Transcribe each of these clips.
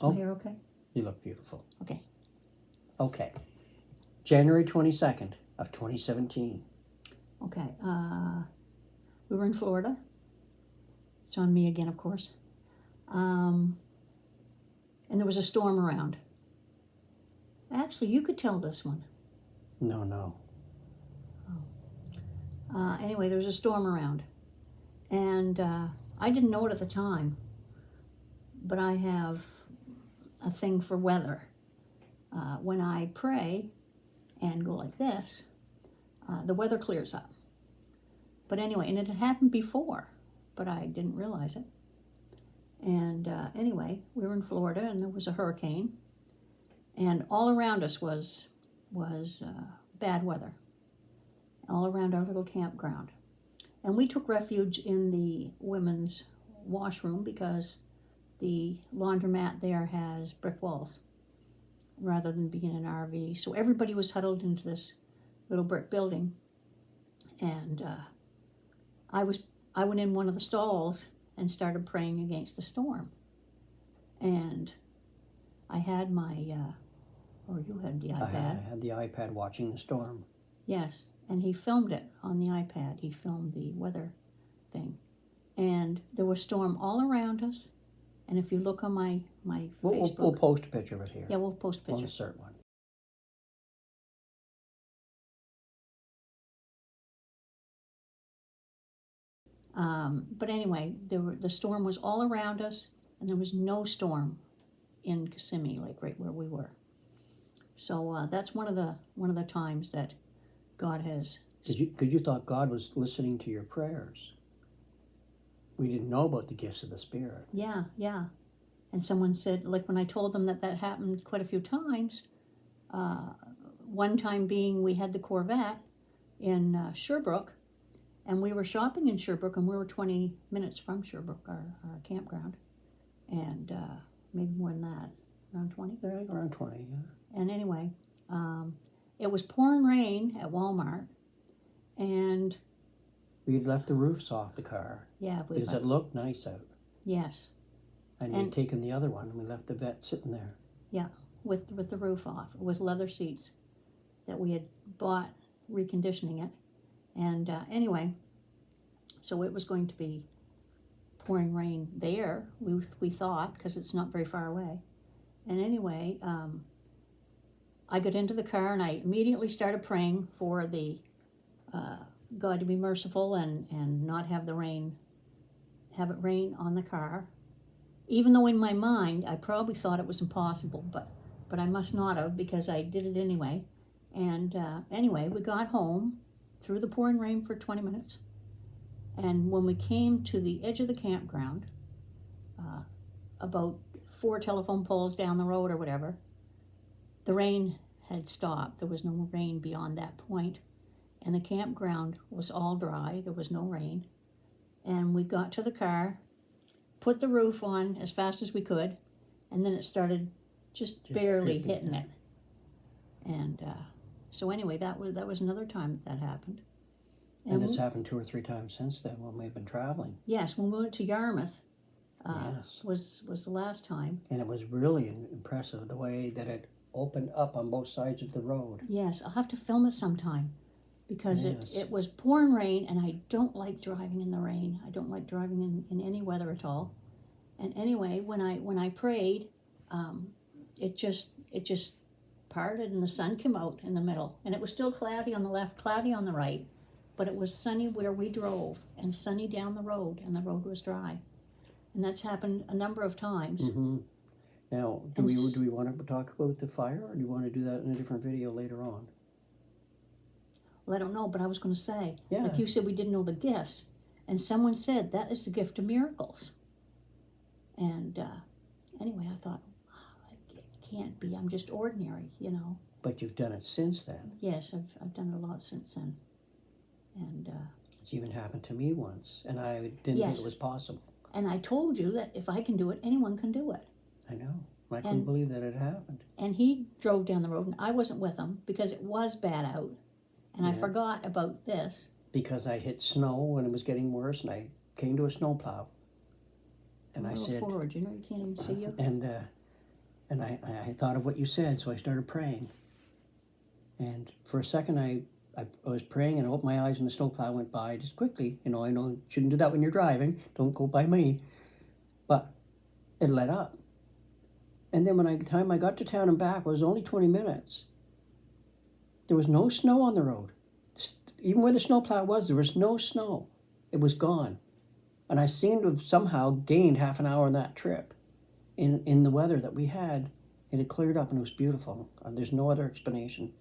my hair okay? You look beautiful. Okay. Okay. January 22nd of 2017. Okay. We were in Florida. It's on me again, of course. And there was a storm around. Actually, you could tell this one. No. Anyway, there was a storm around. And I didn't know it at the time, but I have a thing for weather. When I pray and go like this, the weather clears up. But anyway, and it had happened before, but I didn't realize it. And anyway, we were in Florida and there was a hurricane, and all around us was bad weather, all around our little campground. And we took refuge in the women's washroom because the laundromat there has brick walls rather than being an RV. So everybody was huddled into this little brick building. And I went in one of the stalls and started praying against the storm. And I had my, or you had the iPad. I had the iPad watching the storm. Yes, and he filmed it on the iPad. He filmed the weather thing. And there was storm all around us. And if you look on my Facebook. We'll post a picture of it here. Yeah, we'll post a picture. We'll insert one. But anyway, the storm was all around us, and there was no storm in Kissimmee, like right where we were. So that's one of the times that God has. Because you thought God was listening to your prayers. We didn't know about the gifts of the Spirit. Yeah. And someone said, like when I told them that happened quite a few times, one time being we had the Corvette in Sherbrooke, and we were shopping in Sherbrooke, and we were 20 minutes from Sherbrooke, our campground, and maybe more than that, around 20? Yeah, around 20, yeah. And anyway, it was pouring rain at Walmart, and we had left the roofs off the car. Yeah. Because it looked nice out. Yes. And we'd taken the other one, and we left the vet sitting there. Yeah, with the roof off, with leather seats that we had bought, reconditioning it. And anyway, so it was going to be pouring rain there, we thought, because it's not very far away. And anyway, I got into the car and I immediately started praying for the God to be merciful and not have it rain on the car. Even though in my mind I probably thought it was impossible, but I must not have, because I did it anyway. And anyway, we got home through the pouring rain for 20 minutes. And when we came to the edge of the campground, about 4 telephone poles down the road or whatever, the rain had stopped. There was no rain beyond that point. And the campground was all dry. There was no rain. And we got to the car, put the roof on as fast as we could, and then it started just barely hitting it. And so anyway, that was another time that happened. And it's happened 2 or 3 times since then when we've been traveling. Yes, when we went to Yarmouth, yes, was the last time. And it was really impressive the way that it opened up on both sides of the road. Yes, I'll have to film it sometime, because it was pouring rain, and I don't like driving in the rain. I don't like driving in any weather at all. And anyway, when I prayed, it just parted, and the sun came out in the middle, and it was still cloudy on the left, cloudy on the right, but it was sunny where we drove and sunny down the road, and the road was dry. And that's happened a number of times. Mm-hmm. Now, do we want to talk about the fire, or do you want to do that in a different video later on? Well, I don't know, but I was going to say, yeah. Like you said, we didn't know the gifts, and someone said that is the gift of miracles. And anyway, I thought, it can't be. I'm just ordinary, But you've done it since then. Yes, I've done it a lot since then. And it's even happened to me once, and I didn't think it was possible. And I told you that if I can do it, anyone can do it. I know. I couldn't believe that it happened. And he drove down the road, and I wasn't with him because it was bad out. And I forgot about this. Because I hit snow and it was getting worse, and I came to a snowplow. And I said, forward, you can't even see you. And And I thought of what you said, so I started praying. And for a second, I was praying and I opened my eyes and the snowplow went by just quickly. You know, I know you shouldn't do that when you're driving. Don't go by me. But it let up. And then when the time I got to town and back, it was only 20 minutes. There was no snow on the road. Even where the snowplow was, there was no snow. It was gone. And I seemed to have somehow gained half an hour on that trip in the weather that we had. It had cleared up and it was beautiful. There's no other explanation.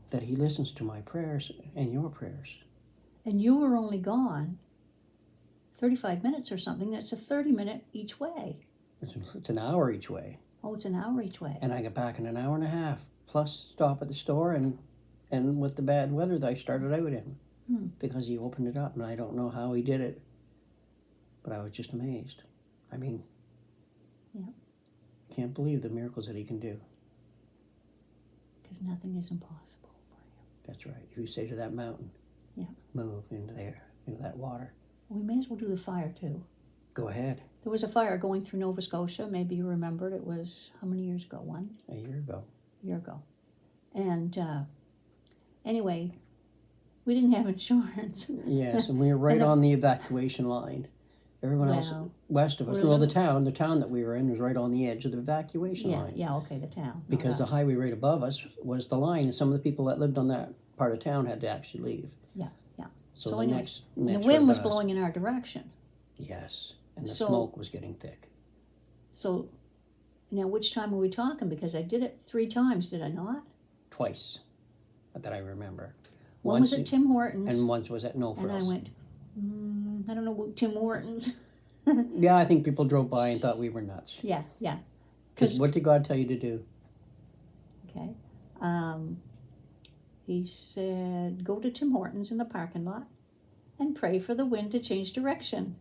That he listens to my prayers and your prayers. And you were only gone 35 minutes or something. That's a 30-minute each way. It's an hour each way. Oh, it's an hour each way. And I got back in an hour and a half, plus stop at the store and with the bad weather that I started out in. Because he opened it up, and I don't know how he did it. But I was just amazed. I mean, yeah. I can't believe the miracles that he can do. Because nothing is impossible. That's right. If you say to that mountain, move into there, into that water. We may as well do the fire too. Go ahead. There was a fire going through Nova Scotia. Maybe you remembered. It was, how many years ago? A year ago. A year ago. And anyway, we didn't have insurance. Yes, and we were right on the evacuation line. Everyone else west of us, well, the town that we were in was right on the edge of the evacuation line. Yeah, okay, the town. Because the highway right above us was the line, and some of the people that lived on that part of town had to actually leave. Yeah. So the next the wind was blowing in our direction. Yes, and the smoke was getting thick. So, now which time are we talking? Because I did it 3 times, did I not? Twice, that I remember. One was at Tim Hortons. And once was at No Frills. And I went, I don't know what Tim Hortons. Yeah, I think people drove by and thought we were nuts. Yeah. Because what did God tell you to do? Okay. He said, go to Tim Hortons in the parking lot and pray for the wind to change direction.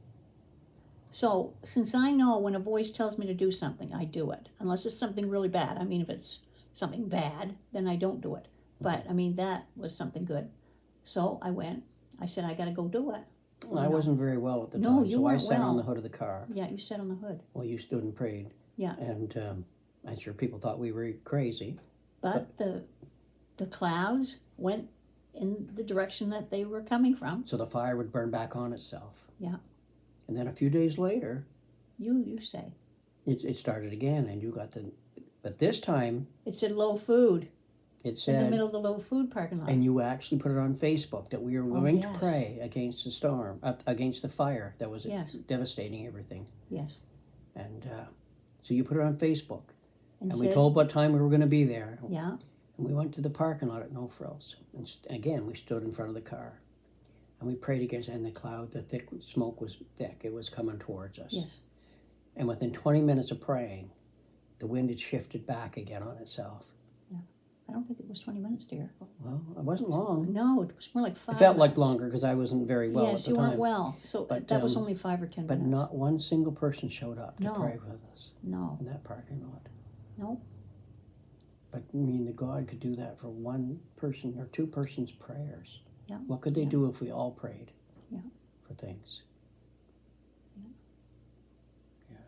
So, since I know when a voice tells me to do something, I do it. Unless it's something really bad. I mean, if it's something bad, then I don't do it. But, I mean, that was something good. So, I went. I said, I got to go do it. Well, I wasn't very well at the time, so I sat on the hood of the car. Yeah, you sat on the hood. Well, you stood and prayed. Yeah. And I'm sure people thought we were crazy. But the clouds went in the direction that they were coming from. So the fire would burn back on itself. Yeah. And then a few days later... You say. It started again, and you got But this time... It said low food. It said... In the middle of the low food parking lot. And you actually put it on Facebook that we were going to pray against the storm, against the fire that was devastating everything. Yes. And so you put it on Facebook. And said, we told what time we were going to be there. Yeah. And we went to the parking lot at No Frills. And again, we stood in front of the car. And we prayed against it, and the thick smoke was thick. It was coming towards us. Yes. And within 20 minutes of praying, the wind had shifted back again on itself. Yeah. I don't think it was 20 minutes, dear. Well, it wasn't long. No, it was more like 5 It felt minutes. like longer because I wasn't very well at the time. Yes, you weren't well. So that was only 5 or 10 minutes. But not one single person showed up to pray with us. No. In that parking lot. No. But I mean, that God could do that for one person or 2 persons' prayers. Yeah. What could they do if we all prayed? Yeah. For things. Yeah.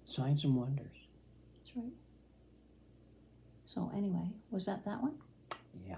Signs and wonders. That's right. So anyway, was that one? Yeah.